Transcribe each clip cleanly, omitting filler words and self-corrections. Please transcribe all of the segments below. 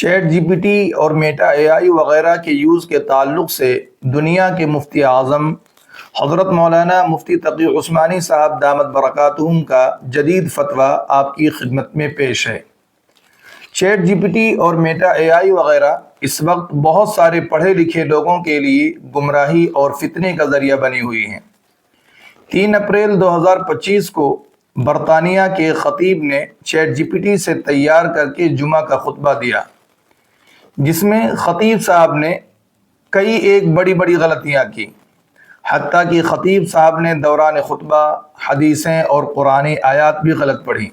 Chat G P T اور Meta A آئی وغیرہ کے یوز کے تعلق سے دنیا کے مفتی اعظم حضرت مولانا مفتی تقی عثمانی صاحب دامت برکاتہم کا جدید فتویٰ آپ کی خدمت میں پیش ہے۔ چیٹ جی پی ٹی اور میٹا اے آئی وغیرہ اس وقت بہت سارے پڑھے لکھے لوگوں کے لیے گمراہی اور فتنے کا ذریعہ بنی ہوئی ہیں۔ 3 اپریل 2025 کو برطانیہ کے خطیب نے چیٹ جی پی ٹی سے تیار کر کے جمعہ کا خطبہ دیا، جس میں خطیب صاحب نے ایک بڑی غلطیاں کی۔ حتیٰ کہ خطیب صاحب نے دوران خطبہ حدیثیں اور قرآنی آیات بھی غلط پڑھی۔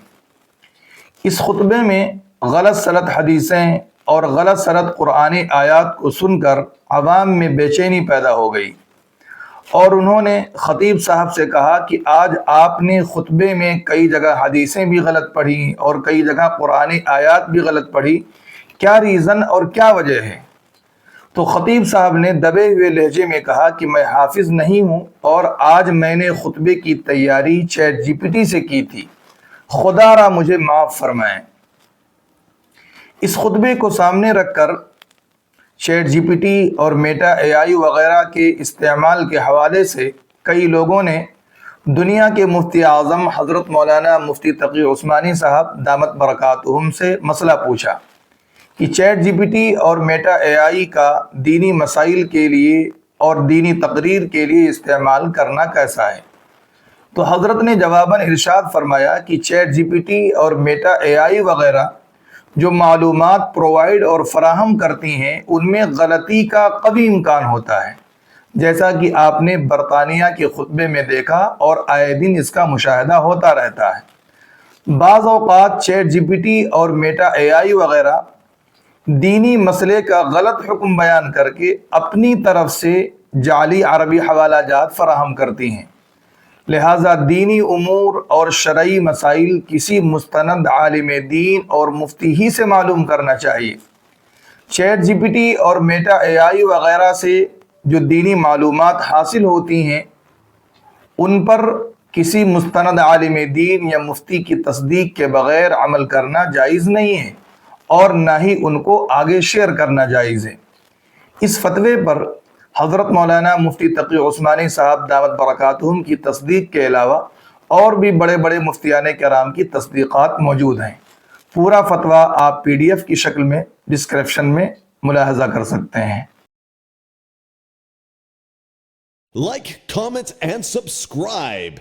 اس خطبے میں غلط سلط حدیثیں اور غلط سلط قرآنی آیات کو سن کر عوام میں بے چینی پیدا ہو گئی، اور انہوں نے خطیب صاحب سے کہا کہ آج آپ نے خطبے میں کئی جگہ حدیثیں بھی غلط پڑھی اور کئی جگہ قرآنی آیات بھی غلط پڑھی، کیا ریزن اور کیا وجہ ہے؟ تو خطیب صاحب نے دبے ہوئے لہجے میں کہا کہ میں حافظ نہیں ہوں اور آج میں نے خطبے کی تیاری چیٹ جی پی ٹی سے کی تھی، خدا را مجھے معاف فرمائیں۔ اس خطبے کو سامنے رکھ کر چیٹ جی پی ٹی اور میٹا اے آئی وغیرہ کے استعمال کے حوالے سے کئی لوگوں نے دنیا کے مفتی اعظم حضرت مولانا مفتی تقی عثمانی صاحب دامت برکاتہم سے مسئلہ پوچھا کہ چیٹ جی پی ٹی اور میٹا اے آئی کا دینی مسائل کے لیے اور دینی تقریر کے لیے استعمال کرنا کیسا ہے؟ تو حضرت نے جواباً ارشاد فرمایا کہ چیٹ جی پی ٹی اور میٹا اے آئی وغیرہ جو معلومات پرووائیڈ اور فراہم کرتی ہیں، ان میں غلطی کا قوی امکان ہوتا ہے، جیسا کہ آپ نے برطانیہ کے خطبے میں دیکھا اور آئے دن اس کا مشاہدہ ہوتا رہتا ہے۔ بعض اوقات چیٹ جی پی ٹی اور میٹا اے آئی وغیرہ دینی مسئلے کا غلط حکم بیان کر کے اپنی طرف سے جعلی عربی حوالہ جات فراہم کرتی ہیں، لہٰذا دینی امور اور شرعی مسائل کسی مستند عالم دین اور مفتی ہی سے معلوم کرنا چاہیے۔ چیٹ جی پی ٹی اور میٹا اے آئی وغیرہ سے جو دینی معلومات حاصل ہوتی ہیں، ان پر کسی مستند عالم دین یا مفتی کی تصدیق کے بغیر عمل کرنا جائز نہیں ہے، اور نہ ہی ان کو آگے شیئر کرنا جائز ہے۔ اس فتوے پر حضرت مولانا مفتی تقی عثمانی صاحب دامت برکاتہم کی تصدیق کے علاوہ اور بھی بڑے مفتیان کرام کی تصدیقات موجود ہیں۔ پورا فتویٰ آپ پی ڈی ایف کی شکل میں ڈسکرپشن میں ملاحظہ کر سکتے ہیں۔ Like, comment, and subscribe.